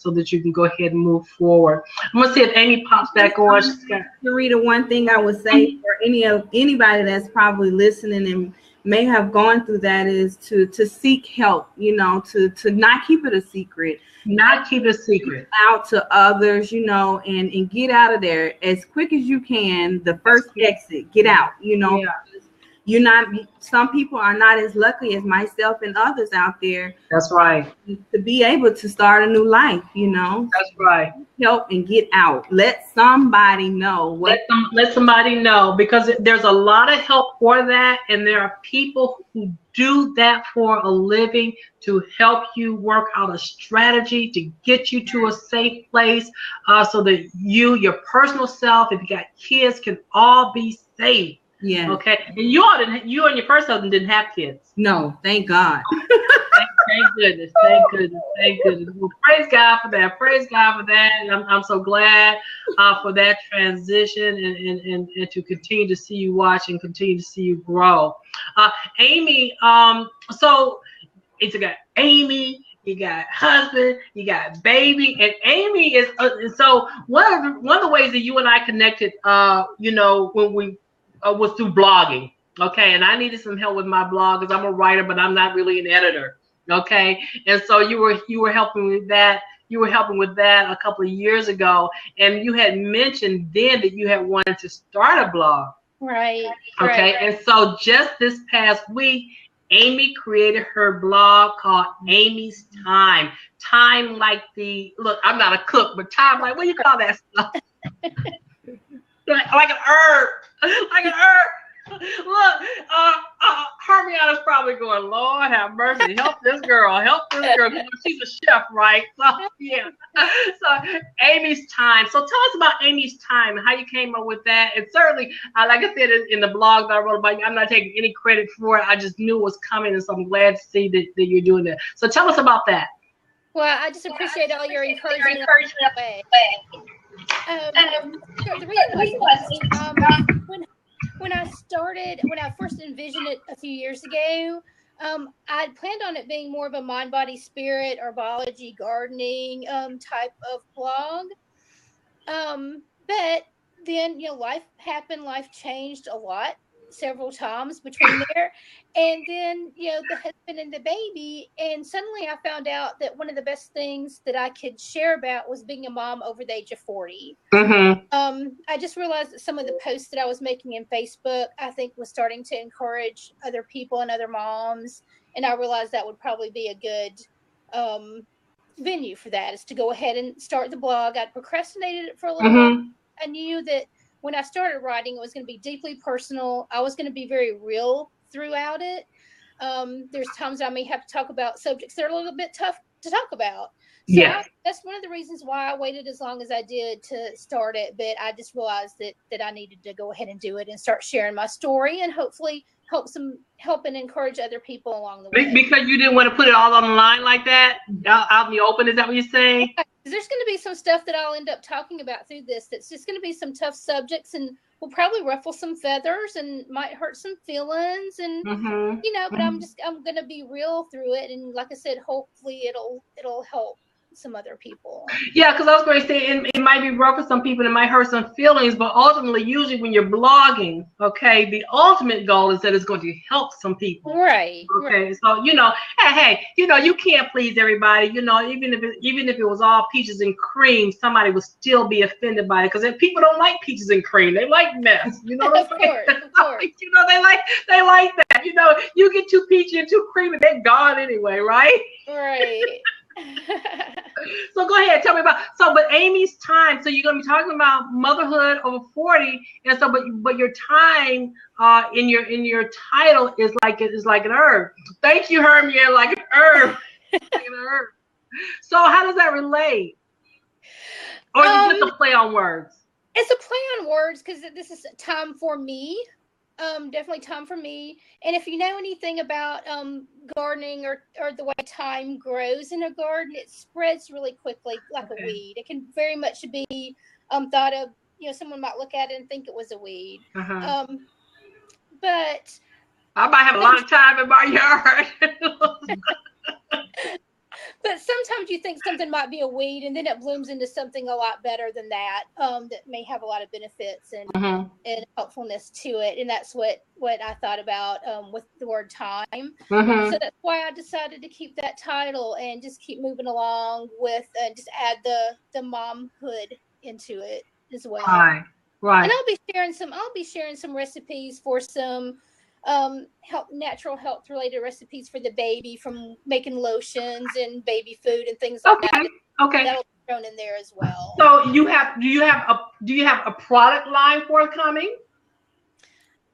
go ahead and move forward. I'm gonna see if Aimee pops back on. Rita, one thing I would say for anybody that's probably listening and may have gone through that is to seek help, you know, to not keep it a secret. Not keep it a secret. Out to others, you know, and get out of there as quick as you can. The first exit, get out, you know. Yeah. Some people are not as lucky as myself and others out there. That's right. To be able to start a new life, you know. That's right. Help and get out. Let somebody know. Let somebody know, because there's a lot of help for that, and there are people who do that for a living to help you work out a strategy to get you to a safe place, so that your personal self, if you got kids, can all be safe. Yeah. Okay. And you and your first husband didn't have kids. No, thank God. Thank goodness. Thank goodness. Thank goodness. Well, praise God for that. Praise God for that. And I'm so glad for that transition and to continue to see you watch and continue to see you grow. Aimee, so it's got Aimee, you got husband, you got baby, and Aimee is so one of the ways that you and I connected, when we was through blogging. Okay, and I needed some help with my blog because I'm a writer, but I'm not really an editor. Okay, and so you were helping with that. You were helping with that a couple of years ago, and you had mentioned then that you had wanted to start a blog. Right. Okay, and so just this past week, Aimee created her blog called Aimee's Time. Time like look, I'm not a cook, but time like, what do you call that stuff? like an herb. Like an herb. Look, Hermiona's probably going, Lord have mercy, help this girl. She's a chef, right? So yeah. So Aimee's Time. So tell us about Aimee's Time and how you came up with that. And certainly, like I said in the blog that I wrote about you, I'm not taking any credit for it. I just knew it was coming, and so I'm glad to see that you're doing that. So tell us about that. Well, I just appreciate all your encouragement. The reason was when I first envisioned it a few years ago, I'd planned on it being more of a mind, body, spirit, or biology, gardening type of blog. But then, life happened, life changed a lot, several times between there. And then, the husband and the baby. And suddenly I found out that one of the best things that I could share about was being a mom over the age of 40. Mm-hmm. I just realized that some of the posts that I was making in Facebook, I think, was starting to encourage other people and other moms. And I realized that would probably be a good venue for that, is to go ahead and start the blog. I'd procrastinated it for a little while. I knew that when I started writing, it was going to be deeply personal. I was going to be very real throughout it. There's times I may have to talk about subjects that are a little bit tough to talk about. So that's one of the reasons why I waited as long as I did to start it. But I just realized that I needed to go ahead and do it and start sharing my story and hopefully help and encourage other people along the way. Because you didn't want to put it all on the line like that, out in the open. Is that what you're saying? Yeah, there's going to be some stuff that I'll end up talking about through this. That's just going to be some tough subjects and will probably ruffle some feathers and might hurt some feelings. And but I'm going to be real through it. And like I said, hopefully it'll help some other people. Yeah, because I was going to say it might be rough for some people, it might hurt some feelings, but ultimately, usually when you're blogging, okay, the ultimate goal is that it's going to help some people. Right. Okay, so hey, you can't please everybody. Even if it was all peaches and cream, somebody would still be offended by it because people don't like peaches and cream. They like mess. You know what I'm saying? Of course. They like that. You get too peachy and too creamy, they're gone anyway, right? Right. So go ahead, tell me but Aimee's Time. So you're gonna be talking about motherhood over 40, and so but your time in your title is like an herb. Thank you, Hermia, like an herb. Like an herb. So how does that relate? Or is it just a play on words? It's a play on words because this is time for me. Definitely time for me. And if you know anything about gardening or the way time grows in a garden, it spreads really quickly like a weed. It can very much be thought of, someone might look at it and think it was a weed. But I might have a lot of time in my yard. But sometimes you think something might be a weed, and then it blooms into something a lot better than that. That may have a lot of benefits and helpfulness to it. And that's what I thought about with the word time. So that's why I decided to keep that title and just keep moving along with just add the momhood into it as well. Right. And I'll be sharing some recipes for some natural health related recipes for the baby, from making lotions and baby food and things like that. Okay. That'll be thrown in there as well. So do you have a product line forthcoming?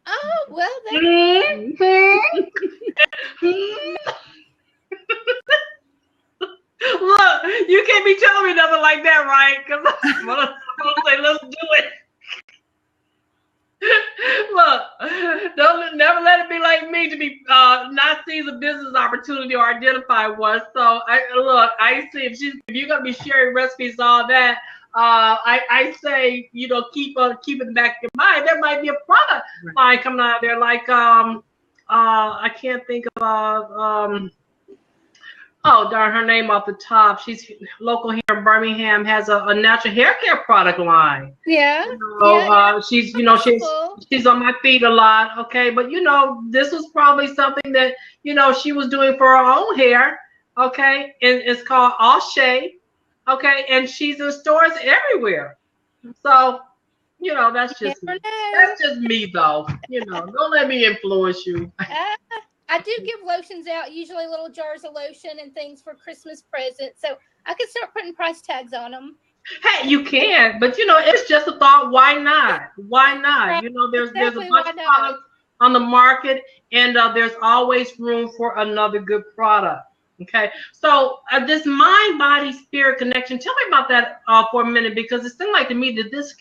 Oh, well, Look, you can't be telling me nothing like that, right? Because I'm gonna say, let's do it. Look, never let it be like me to be not seize a business opportunity or identify one. So I see if you're gonna be sharing recipes, all that. I say, you know, keep in the back of your mind. There might be a product line coming out there, like I can't think of oh darn, her name off the top. She's local here in Birmingham, has a natural hair care product line. Yeah. You know, she's, you know, she's on my feet a lot. Okay, but you know, this was probably something that, you know, she was doing for her own hair. Okay, and it's called All Shade. Okay, and she's in stores everywhere. So, you know, that's just me though. You know, don't let me influence you. I do give lotions out, usually little jars of lotion and things for Christmas presents. So I could start putting price tags on them. Hey, you can, but you know, it's just a thought. Why not? Why not? You know, there's a bunch of products on the market, and there's always room for another good product. Okay, so this mind, body, spirit connection. Tell me about that for a minute, because it seems like to me that this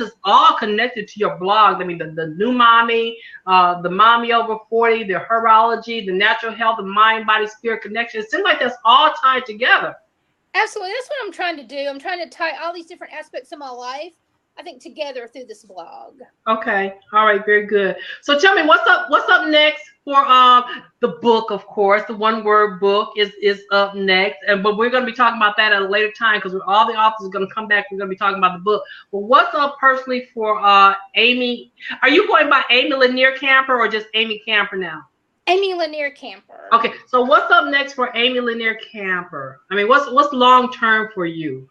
is all connected to your blog. I mean, the new mommy, the mommy over 40, the herbology, the natural health, the mind, body, spirit connection. It seems like that's all tied together. Absolutely, that's what I'm trying to do. I'm trying to tie all these different aspects of my life, I think, together through this blog. Okay, all right, very good. So tell me, what's up next for the book? Of course, the one word book is up next, but we're going to be talking about that at a later time, because all the authors are going to come back. We're going to be talking about the book. But what's up personally for Aimee? Are you going by Aimee Lanier Camper or just Aimee Camper now? Aimee Lanier Camper. Okay, so what's up next for Aimee Lanier Camper? I mean, what's long term for you?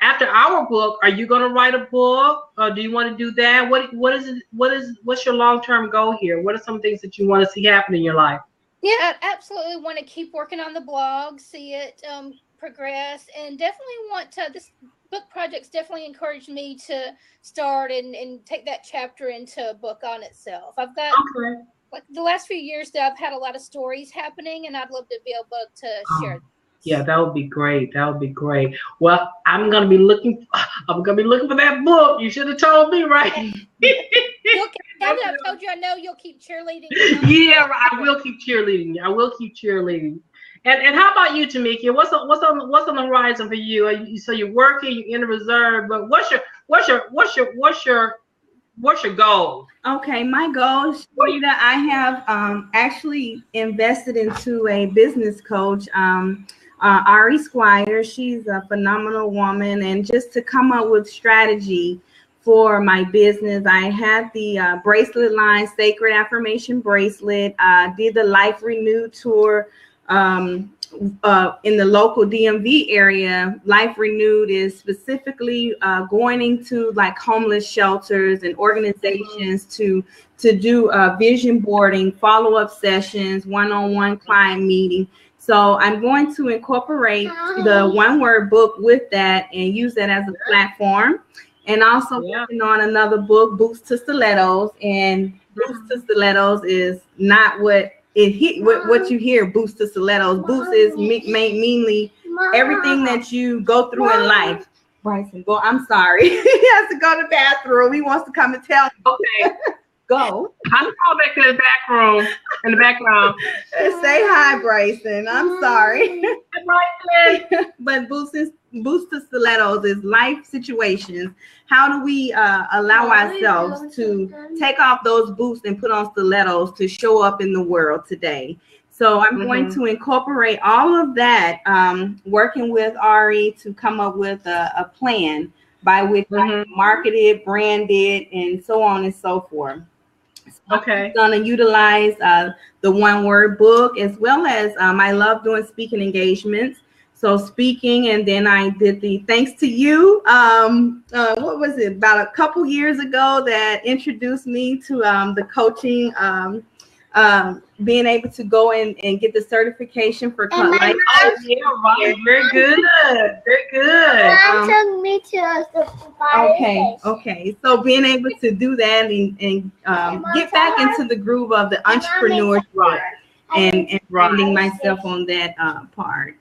After our book, are you going to write a book? Do you want to do that? What's your long term goal here? What are some things that you want to see happen in your life? Yeah, I absolutely want to keep working on the blog, see it progress, and definitely want to. This book project's definitely encouraged me to start and take that chapter into a book on itself. I've got. Okay. Like the last few years that I've had a lot of stories happening, and I'd love to be able to share them. Yeah, that would be great. That would be great. Well, I'm gonna be looking for that book. You should have told me, right? Now that I've told you, I know you'll keep cheerleading. Yeah, I will keep cheerleading. I will keep cheerleading. And how about you, Timekia? What's on the horizon for you? So you're working, you're in the reserve, but what's your goal? Okay, my goal, Sharita, I have actually invested into a business coach, Ari Squire. She's a phenomenal woman, and just to come up with strategy for my business. I had the bracelet line, Sacred Affirmation Bracelet. Did the Life Renewed tour in the local DMV area. Life Renewed is specifically going into like homeless shelters and organizations to do vision boarding, follow-up sessions, one-on-one client meeting. So I'm going to incorporate the one word book with that and use that as a platform. And also working on another book, Boots to Stilettos. And Boots to Stilettos is not what what you hear, Boots to Stilettos. Boots is mainly everything that you go through in life. Bryson, go. I'm sorry. He has to go to the bathroom. He wants to come and tell me. Okay. Go. I'm going back to the back room, in the background. Say hi, Bryson. I'm sorry. Bryson. But Boots to Stilettos is life situations. How do we allow ourselves to take off those boots and put on stilettos to show up in the world today? So I'm going to incorporate all of that, working with Ari to come up with a plan by which I can market it, brand it, and so on and so forth. So I'm going to utilize the one word book, as well as I love doing speaking engagements. So speaking, and then I did the Thanks to You. What was it? About a couple years ago that introduced me to the coaching, being able to go in and get the certification for life. Oh, yeah, right. Very good. Very good. Took me to Okay. So being able to do that and get back into the groove of the entrepreneurship and branding myself on that part.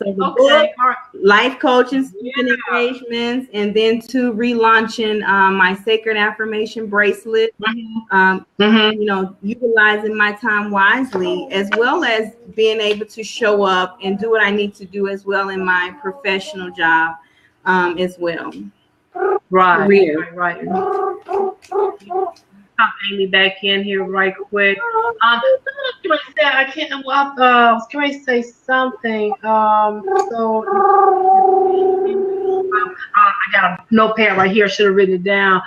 So the book, life coaching, speaking engagements, and then 2, relaunching my sacred affirmation bracelet. You know, utilizing my time wisely, as well as being able to show up and do what I need to do as well in my professional job as well. Right. Pop Aimee back in here right quick. I can't. Can I say something? So I got a notepad right here. Should have written it down.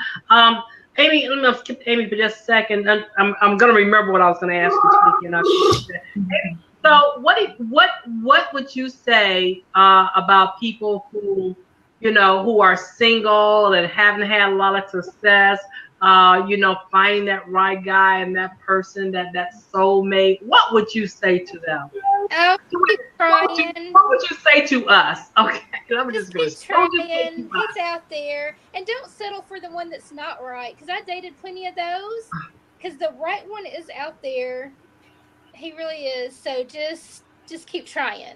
Aimee, let me skip Aimee for just a second. I'm gonna remember what I was gonna ask you. So what would you say about people who, you know, who are single and haven't had a lot of success? You know, finding that right guy and that person, that soulmate. What would you say to them? Oh, keep trying. What would you say to us? Okay, I'm just keep trying. It's out there, and don't settle for the one that's not right. Because I dated plenty of those. Because the right one is out there. He really is. So just keep trying.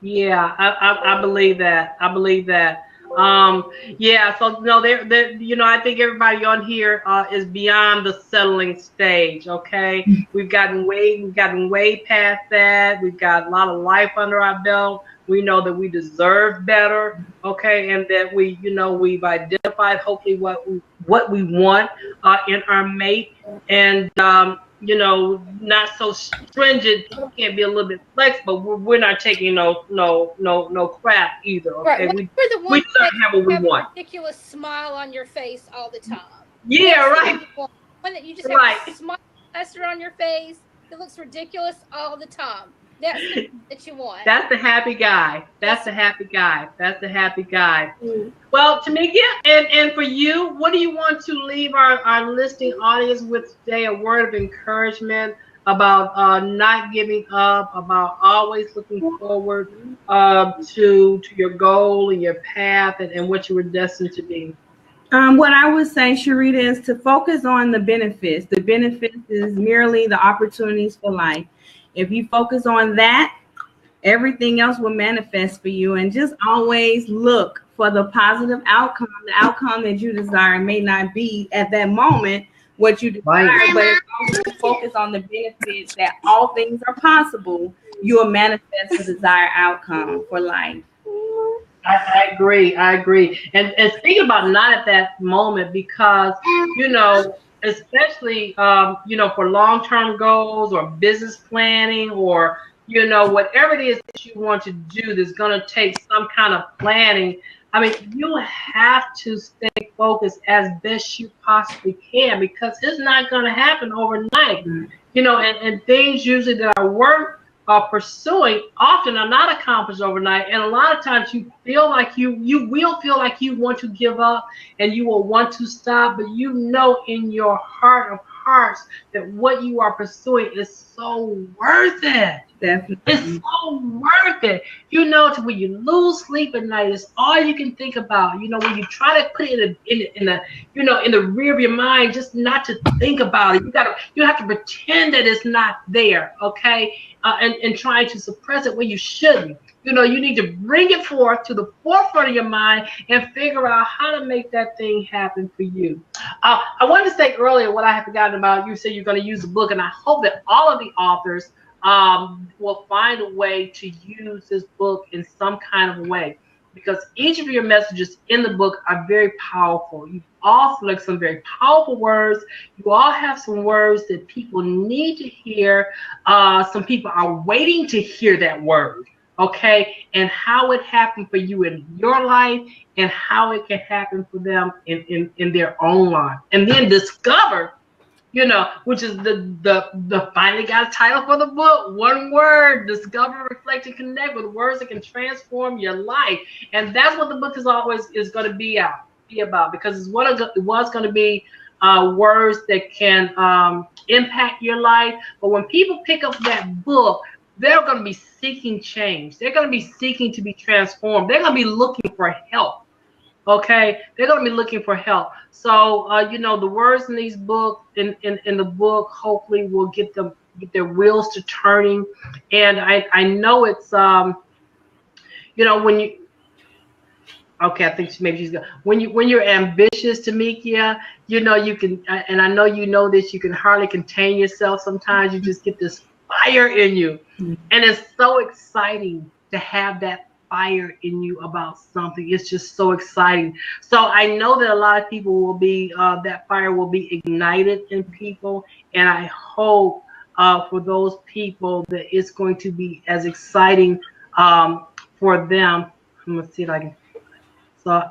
Yeah, I believe that. I believe that. Yeah, so no, there, you know, I think everybody on here is beyond the settling stage. Okay, we've gotten way past that. We've got a lot of life under our belt. We know that we deserve better. Okay, and that we, you know, we've identified hopefully what we want in our mate, and you know, not so stringent. We can't be a little bit flexible. We're not taking no crap either. Okay, right. we deserve to have what we want. A ridiculous smile on your face all the time. Yeah, right. One that you just have a smile plaster on your face that looks ridiculous all the time. That's the that you want. That's the happy guy. That's the happy guy. That's the happy guy. Well, Timekia, and for you, what do you want to leave our listening audience with today? A word of encouragement about not giving up, about always looking forward to your goal and your path and what you were destined to be. What I would say, Sharita, is to focus on the benefits. The benefits is merely the opportunities for life. If you focus on that, everything else will manifest for you. And just always look for the positive outcome. The outcome that you desire may not be at that moment what you desire, but as long as you focus on the benefits that all things are possible, you will manifest the desired outcome for life. I agree. And thinking about not at that moment, because, you know, especially, you know, for long-term goals or business planning or, you know, whatever it is that you want to do that's going to take some kind of planning. I mean, you have to stay focused as best you possibly can, because it's not going to happen overnight. You know, and things usually that are worth pursuing often are not accomplished overnight, and a lot of times you feel like you will feel like you want to give up and you will want to stop, but you know in your heart of hearts that what you are pursuing is so worth it. Definitely. It's so worth it. You know, to when you lose sleep at night, it's all you can think about. You know, when you try to put it in the you know, in the rear of your mind, just not to think about it. You have to pretend that it's not there, okay? And trying to suppress it when you shouldn't. You know, you need to bring it forth to the forefront of your mind and figure out how to make that thing happen for you. I wanted to say earlier what I had forgotten about. You said you're going to use the book, and I hope that all of the authors will find a way to use this book in some kind of way, because each of your messages in the book are very powerful. You all select some very powerful words. You all have some words that people need to hear. Some people are waiting to hear that word, okay? And how it happened for you in your life and how it can happen for them in their own life. And then discover, you know, which is the finally got a title for the book. One word: discover, reflect, and connect, with words that can transform your life. And that's what the book is always going to be about, because it was going to be words that can impact your life. But when people pick up that book, they're going to be seeking change. They're going to be seeking to be transformed. They're going to be looking for help. Okay, they're going to be looking for help. So, you know, the words in these books, in the book, hopefully will get their wheels to turning. And I know it's you know, when you, okay, I think maybe she's going. When you're ambitious, Timekia, you know you can, and I know you know this. You can hardly contain yourself. Sometimes you just get this fire in you, and it's so exciting to have that fire in you about something. It's just so exciting. So I know that a lot of people will be that fire will be ignited in people, and I hope for those people that it's going to be as exciting for them. I'm gonna see if I can. So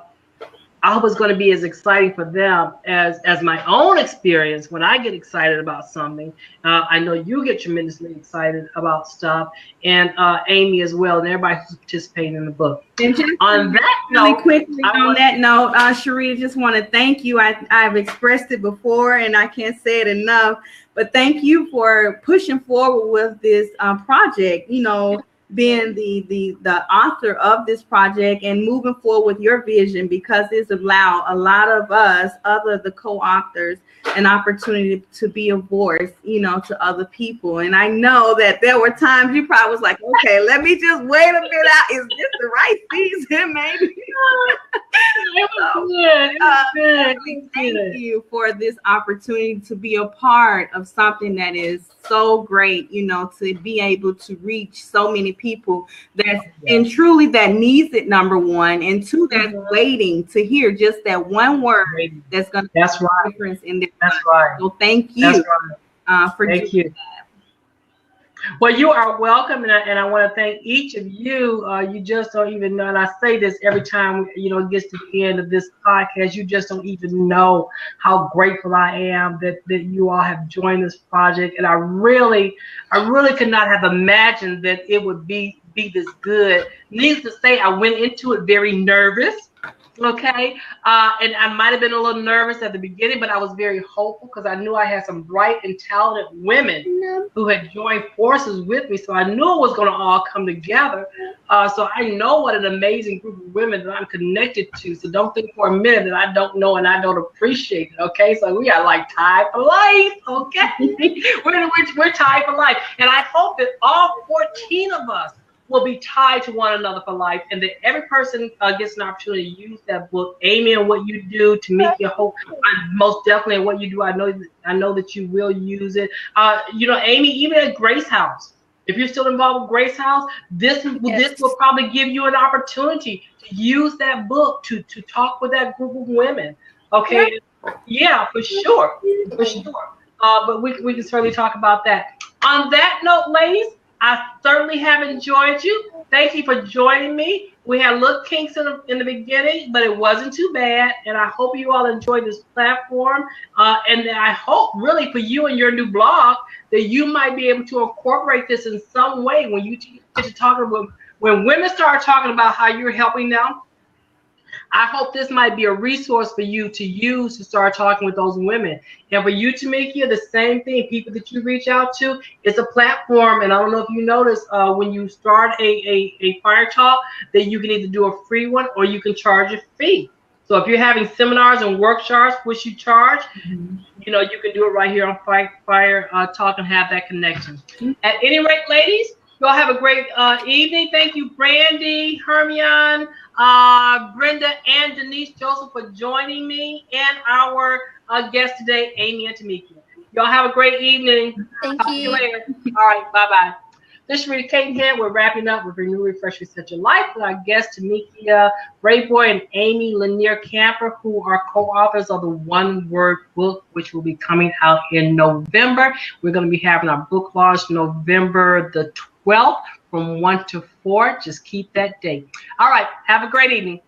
I hope it's going to be as exciting for them as my own experience when I get excited about something. I know you get tremendously excited about stuff, and Aimee as well, and everybody who's participating in the book. And just on that really note, quickly on that note, Sharita, just want to thank you. I've expressed it before, and I can't say it enough. But thank you for pushing forward with this project. You know, being the author of this project and moving forward with your vision, because it's allowed a lot of us, the co-authors, an opportunity to be a voice, you know, to other people. And I know that there were times you probably was like, okay, let me just wait a bit out. Is this the right season? Maybe. It was good. It was good. Thank you for this opportunity to be a part of something that is so great, you know, to be able to reach so many people that's and truly that needs it, number one, and two, that's waiting to hear just that one word that's going to make a difference in their life. Right. So thank you for thank you. Well, you are welcome, and I want to thank each of you. You just don't even know, and I say this every time, you know, it gets to the end of this podcast. You just don't even know how grateful I am that you all have joined this project, and I really could not have imagined that it would be this good. Needless to say, I went into it very nervous. Okay, and I might have been a little nervous at the beginning, but I was very hopeful because I knew I had some bright and talented women who had joined forces with me. So I knew it was going to all come together. So I know what an amazing group of women that I'm connected to. So don't think for a minute that I don't know and I don't appreciate it. Okay, so we are like tied for life. Okay, we're tied for life, and I hope that all 14 of us will be tied to one another for life, and that every person gets an opportunity to use that book. Aimee, and what you do to make your hope, most definitely, and what you do, I know that you will use it. You know, Aimee, even at Grace House, if you're still involved with Grace House, this will probably give you an opportunity to use that book to talk with that group of women. Okay, yeah, for sure, for sure. But we can certainly talk about that. On that note, ladies, I certainly have enjoyed you. Thank you for joining me. We had little kinks in the beginning, but it wasn't too bad. And I hope you all enjoyed this platform. And I hope really for you and your new blog that you might be able to incorporate this in some way when you get to talking about, when women start talking about how you're helping them. I hope this might be a resource for you to use to start talking with those women. And for you, Timekia, the same thing. People that you reach out to, it's a platform. And I don't know if you notice when you start a fire talk that you can either do a free one or you can charge a fee. So if you're having seminars and workshops which you charge, you know, you can do it right here on Fire Talk and have that connection. At any rate, ladies, y'all have a great evening. Thank you, Brandy, Hermione, Brenda, and Denise Joseph for joining me, and our guest today, Aimee and Timekia. Y'all have a great evening. Thank Talk to you later. All right, bye-bye. This is Sharita Cadenhead. We're wrapping up with Renew, Refresh, Reset Your Life with our guests, Timekia Brayboy and Aimee Lanier Camper, who are co-authors of the One Word book, which will be coming out in November. We're going to be having our book launch November the 12th from 1 to 4. Just keep that date. All right. Have a great evening.